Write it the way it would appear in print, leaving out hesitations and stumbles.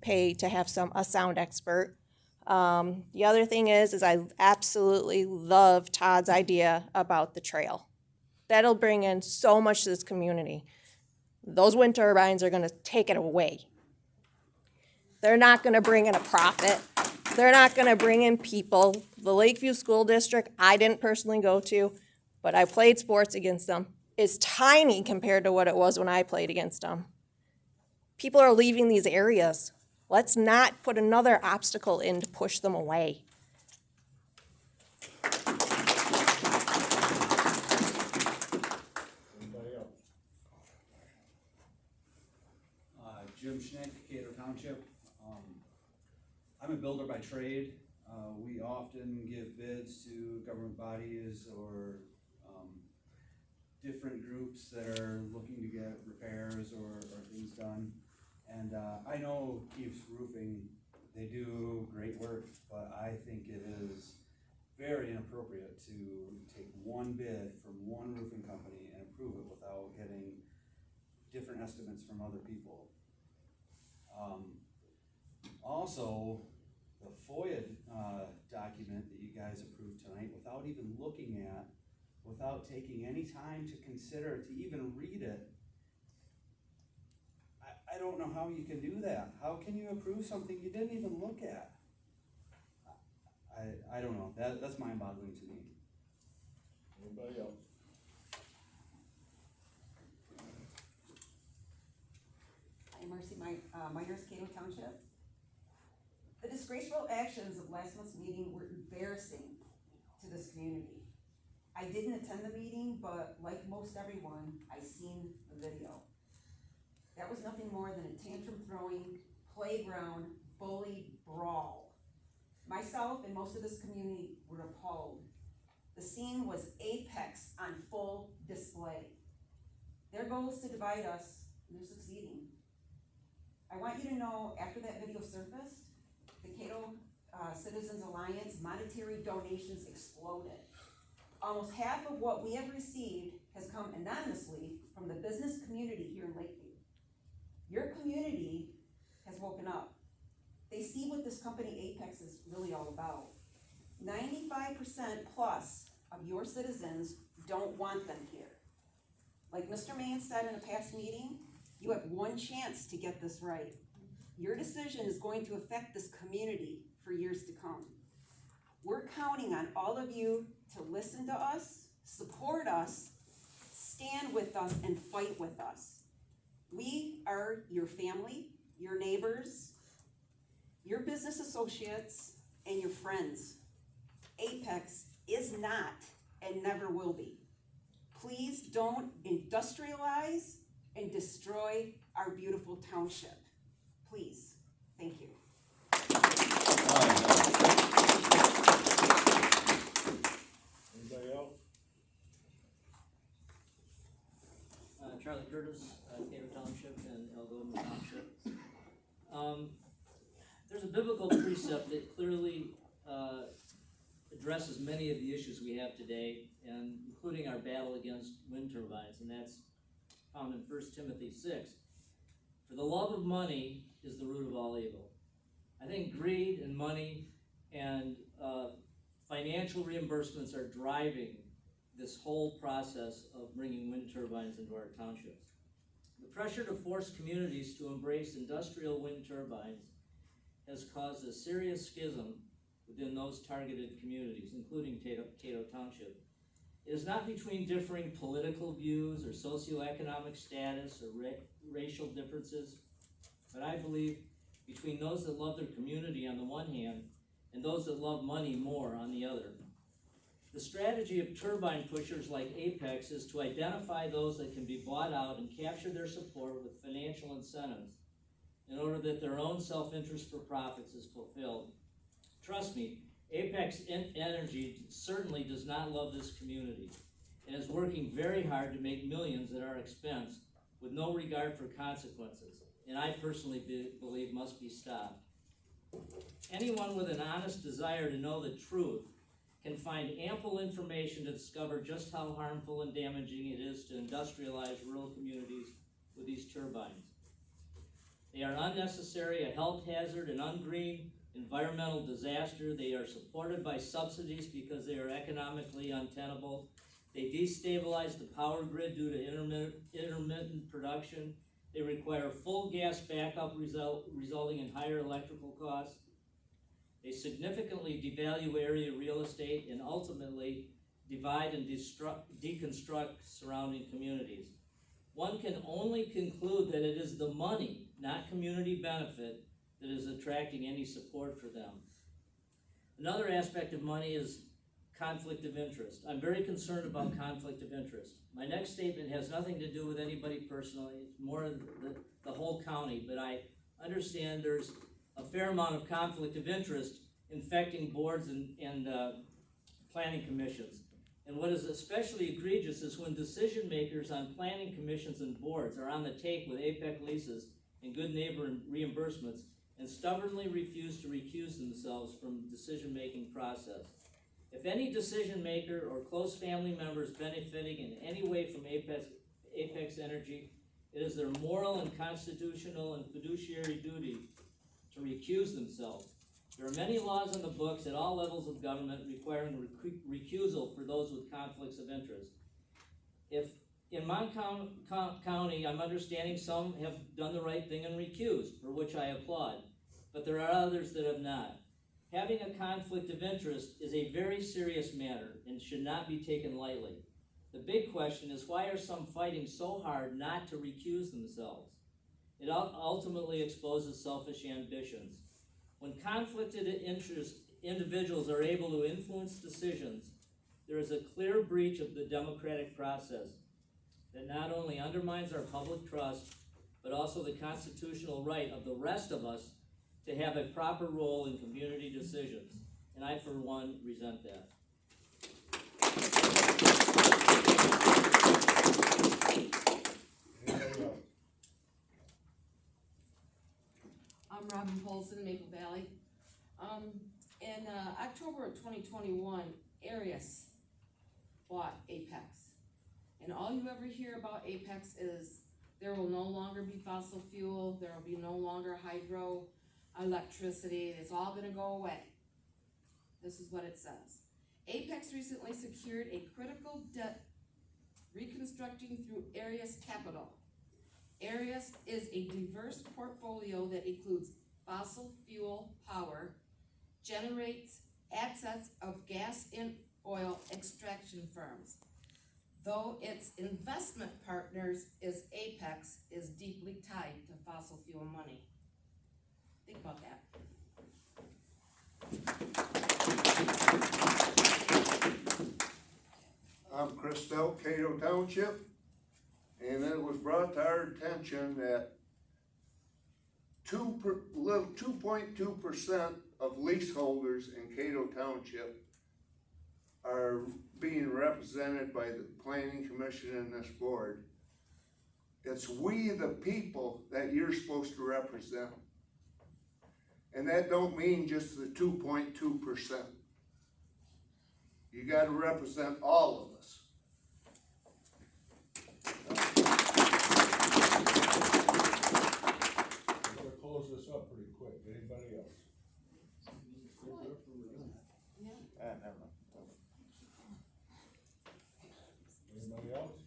pay to have a sound expert. The other thing is I absolutely love Todd's idea about the trail. That'll bring in so much to this community. Those wind turbines are gonna take it away. They're not gonna bring in a profit. They're not gonna bring in people. The Lakeview School District, I didn't personally go to, but I played sports against them, is tiny compared to what it was when I played against them. People are leaving these areas. Let's not put another obstacle in to push them away. Anybody else? Jim Schnick, Cato Township. I'm a builder by trade. We often give bids to government bodies or different groups that are looking to get repairs or things done. And I know Keith's Roofing, they do great work, but I think it is very inappropriate to take one bid from one roofing company and approve it without getting different estimates from other people. Also, the FOIA document that you guys approved tonight, without even looking at, without taking any time to consider, to even read it, I don't know how you can do that. How can you approve something you didn't even look at? I don't know. That's mind-boggling to me. Anybody else? Hi, Marcy Miners, Cato Township. The disgraceful actions of last month's meeting were embarrassing to this community. I didn't attend the meeting, but like most everyone, I seen the video. That was nothing more than a tantrum-throwing, playground, bully brawl. Myself and most of this community were appalled. The scene was apex on full display. Their goal is to divide us, and they're succeeding. I want you to know, after that video surfaced, the Cato Citizens Alliance monetary donations exploded. Almost half of what we have received has come anonymously from the business community here in Lakeview. Your community has woken up. They see what this company Apex is really all about. 95% plus of your citizens don't want them here. Like Mr. Mann said in a past meeting, you have one chance to get this right. Your decision is going to affect this community for years to come. We're counting on all of you to listen to us, support us, stand with us, and fight with us. We are your family, your neighbors, your business associates, and your friends. Apex is not and never will be. Please don't industrialize and destroy our beautiful township. Please. Thank you. Anybody else? Charlie Curtis, Cato Township and Algonquin Township. There's a biblical precept that clearly addresses many of the issues we have today, and including our battle against wind turbines, and that's found in 1 Timothy 6. For the love of money is the root of all evil. I think greed and money and financial reimbursements are driving this whole process of bringing wind turbines into our townships. The pressure to force communities to embrace industrial wind turbines has caused a serious schism within those targeted communities, including Cato Township. It is not between differing political views or socioeconomic status or racial differences, but I believe between those that love their community on the one hand and those that love money more on the other. The strategy of turbine pushers like Apex is to identify those that can be bought out and capture their support with financial incentives in order that their own self-interest for profits is fulfilled. Trust me, Apex Energy certainly does not love this community and is working very hard to make millions at our expense with no regard for consequences, and I personally believe must be stopped. Anyone with an honest desire to know the truth can find ample information to discover just how harmful and damaging it is to industrialize rural communities with these turbines. They are unnecessary, a health hazard, an ungreen environmental disaster. They are supported by subsidies because they are economically untenable. They destabilize the power grid due to intermittent production. They require full gas backup resulting in higher electrical costs. They significantly devalue area real estate and ultimately divide and deconstruct surrounding communities. One can only conclude that it is the money, not community benefit, that is attracting any support for them. Another aspect of money is conflict of interest. I'm very concerned about conflict of interest. My next statement has nothing to do with anybody personally, it's more the whole county, but I understand there's a fair amount of conflict of interest infecting boards and planning commissions. And what is especially egregious is when decision makers on planning commissions and boards are on the take with APEC leases and good neighbor reimbursements and stubbornly refuse to recuse themselves from decision-making process. If any decision maker or close family member is benefiting in any way from Apex Energy, it is their moral and constitutional and fiduciary duty to recuse themselves. There are many laws on the books at all levels of government requiring recusal for those with conflicts of interest. If in Montgomery County, I'm understanding some have done the right thing and recused, for which I applaud, but there are others that have not. Having a conflict of interest is a very serious matter and should not be taken lightly. The big question is, why are some fighting so hard not to recuse themselves? It ultimately exposes selfish ambitions. When conflicted interest individuals are able to influence decisions, there is a clear breach of the democratic process that not only undermines our public trust, but also the constitutional right of the rest of us to have a proper role in community decisions. And I, for one, resent that. Anybody else? I'm Robin Polson, Maple Valley. In October of 2021, Arius bought Apex. And all you ever hear about Apex is there will no longer be fossil fuel, there will be no longer hydro electricity, it's all gonna go away. This is what it says. Apex recently secured a critical debt reconstructing through Arius Capital. Arius is a diverse portfolio that includes fossil fuel power, generates assets of gas and oil extraction firms. Though its investment partners is Apex is deeply tied to fossil fuel money. Think about that. I'm Chris Stout, Cato Township, and it was brought to our attention that 2.2% of leaseholders in Cato Township are being represented by the Planning Commission and this board. It's we the people that you're supposed to represent. And that don't mean just the 2.2%. You gotta represent all of us. We're gonna close this up pretty quick. Anybody else? Yeah. Anybody else?